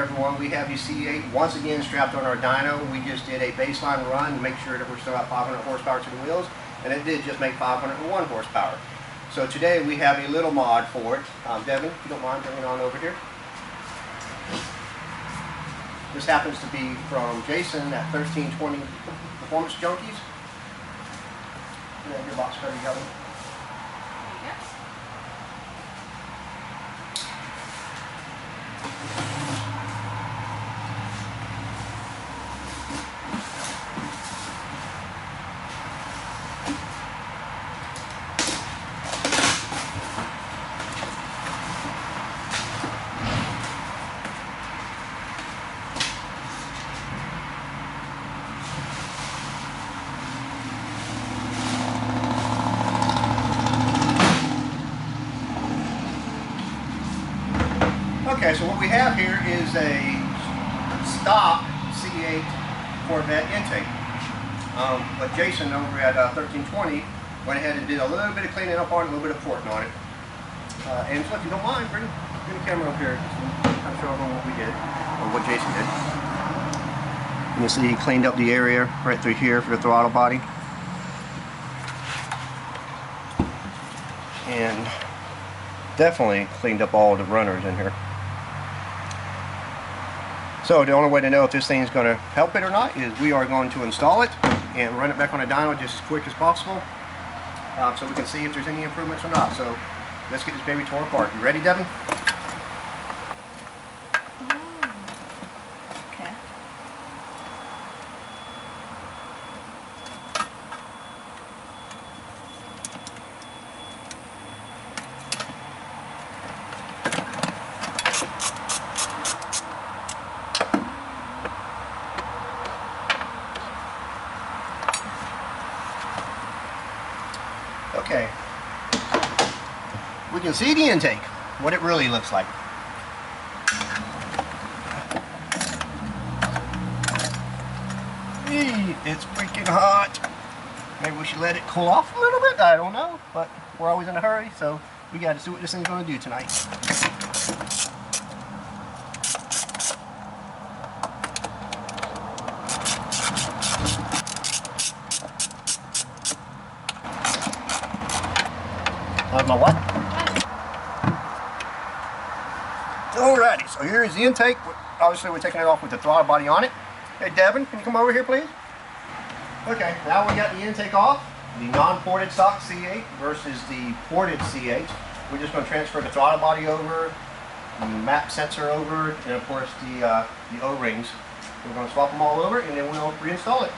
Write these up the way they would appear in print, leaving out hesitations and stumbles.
everyone. We have your C8 once again strapped on our dyno. We just did a baseline run to make sure that we're still at 500 horsepower to the wheels, and it did just make 501 horsepower. So today we have a little mod for it. Devin, if you don't mind bringing it on over here. This happens to be from Jason at 1320 Performance Junkies. You have your box cutter going. Okay, so what we have here is a stock C8 Corvette intake. But Jason over at 1320 went ahead and did a little bit of cleaning up on it, a little bit of porting on it. And so if you don't mind, bring the camera up here. I'll show everyone what we did, or what Jason did. You can see he cleaned up the area right through here for the throttle body. And definitely cleaned up all the runners in here. So the only way to know if this thing is going to help it or not is we are going to install it and run it back on a dyno just as quick as possible, so we can see if there's any improvements or not. So let's get this baby torn apart. You ready, Devin? Okay. Okay, we can see the intake, what it really looks like. It's freaking hot. Maybe we should let it cool off a little bit, I don't know, but we're always in a hurry, so we got to see what this thing's going to do tonight. My what? Alrighty, so here's the intake. Obviously we're taking it off with the throttle body on it. Hey Devin, can you come over here please? Okay, now we got the intake off. The non-ported stock C8 versus the ported C8. We're just going to transfer the throttle body over, the map sensor over, and of course the O-rings. We're going to swap them all over and then we'll reinstall it.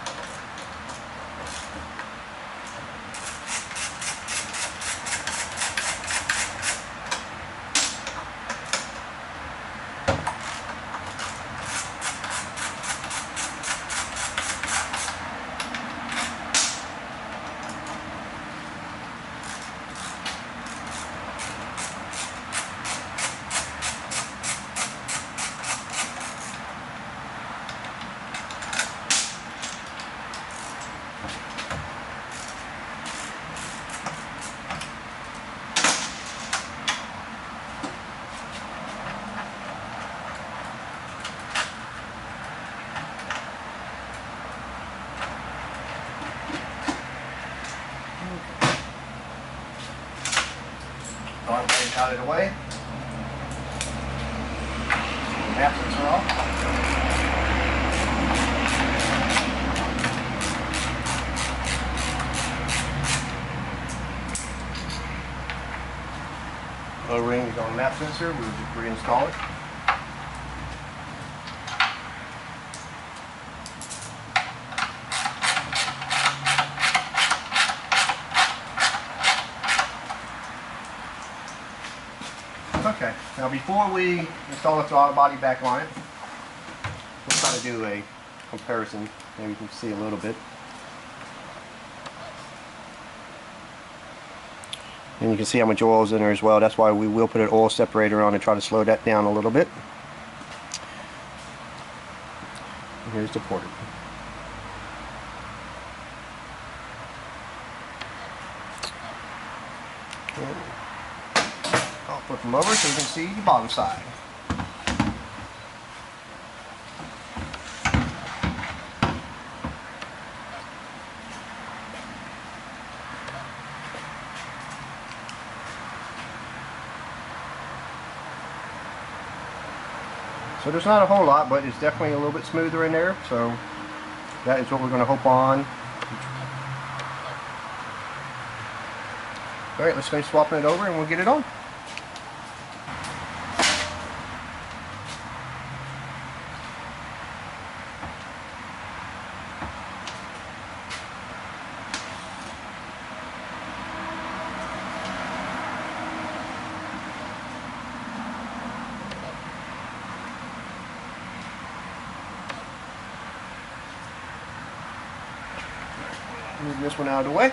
Out of the way. Map sensor off. O-rings on the map sensor. We'll just reinstall it. Okay, now before we install the throttle body back on it, we'll try to do a comparison. Maybe you can see a little bit. And you can see how much oil is in there as well. That's why we will put an oil separator on and try to slow that down a little bit. And here's the porter. I'll flip them over so you can see the bottom side. So there's not a whole lot, but it's definitely a little bit smoother in there. So that is what we're going to hope on. Alright, let's finish swapping it over and we'll get it on. Move this one out of the way.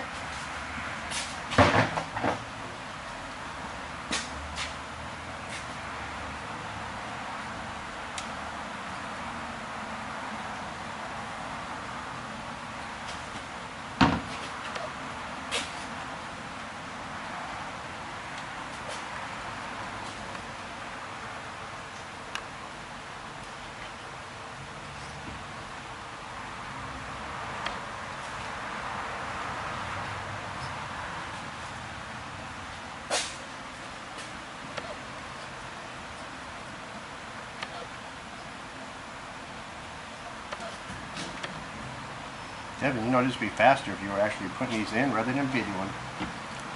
Devin, you know, this would be faster if you were actually putting these in rather than videoing.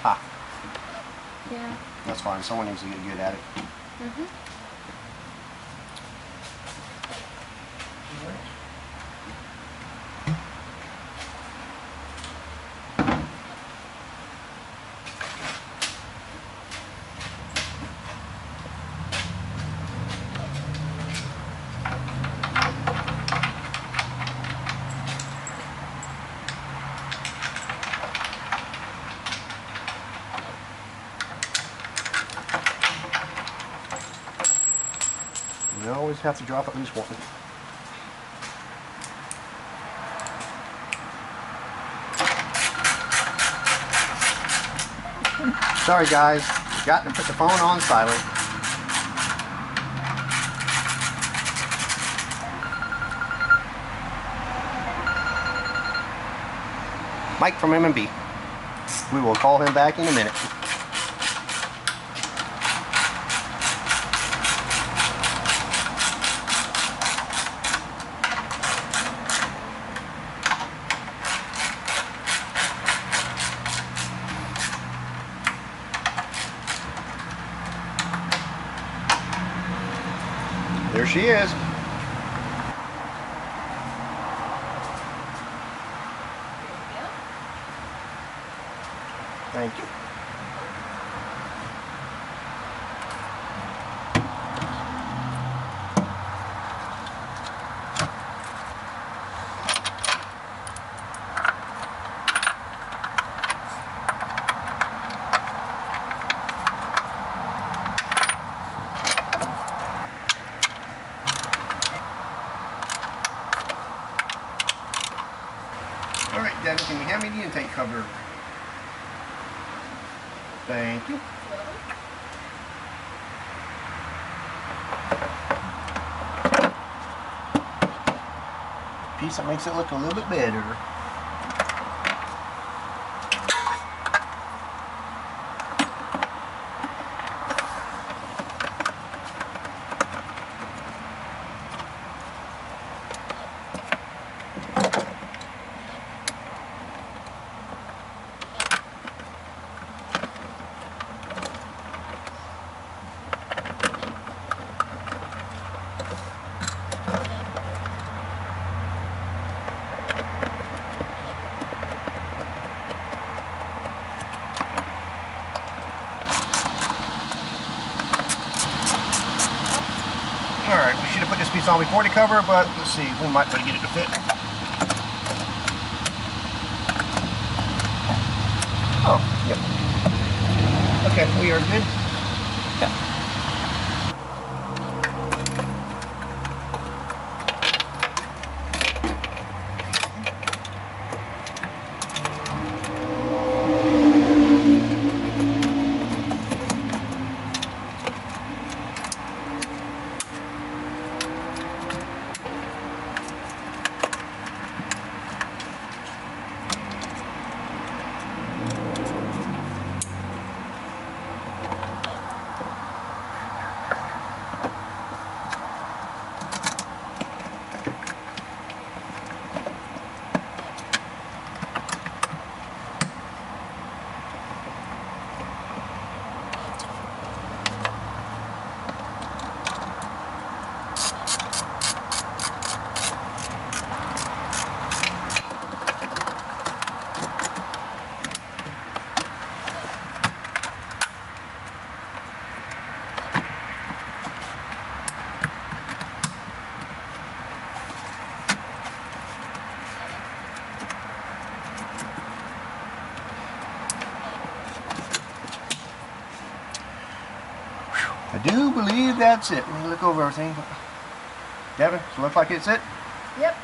Ha. Yeah. That's fine. Someone needs to get good at it. Mm-hmm. You always have to drop at least one. Sorry guys, forgot to put the phone on silent. Mike from M&B. We will call him back in a minute. There she is. Thank you. All right, Devin, can you hand me the intake cover? Thank you. Piece that makes it look a little bit better. Alright, we should have put this piece on before the cover, but let's see, we might try to get it to fit. Oh, yep. Okay, we are good. Yeah. I do believe that's it. Let me look over everything. Devin, so it looks like it's it? Yep.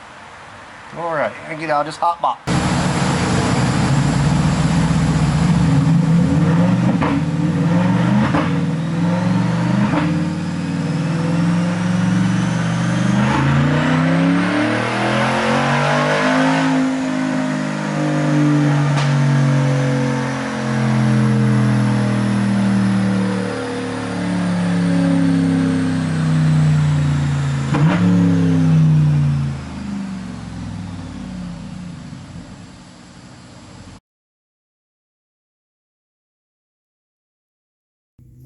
Alright, I get out this hot box.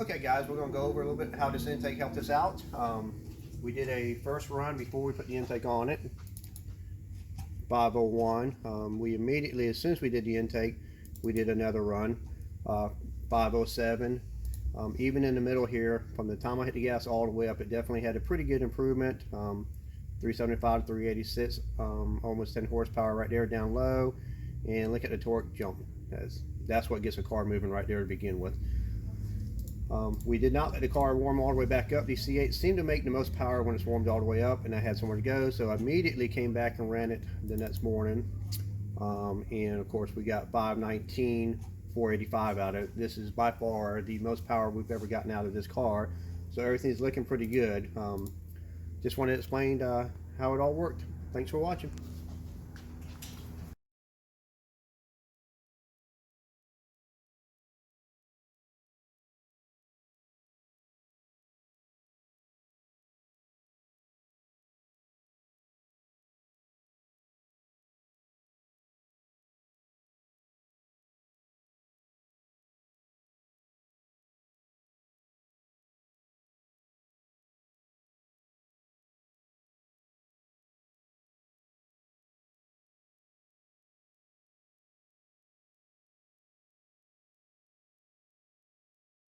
Okay guys, we're going to go over a little bit how this intake helped us out. We did a first run before we put the intake on it. 501. We immediately, as soon as we did the intake, we did another run. 507. Even in the middle here, from the time I hit the gas all the way up, it definitely had a pretty good improvement. 375 to 386, almost 10 horsepower right there down low. And look at the torque jump. That's what gets a car moving right there to begin with. We did not let the car warm all the way back up. These C8s seem to make the most power when it's warmed all the way up, and I had somewhere to go, so I immediately came back and ran it the next morning. And of course we got 519, 485 out of it. This is by far the most power we've ever gotten out of this car, so everything's looking pretty good. Just wanted to explain how it all worked. Thanks for watching.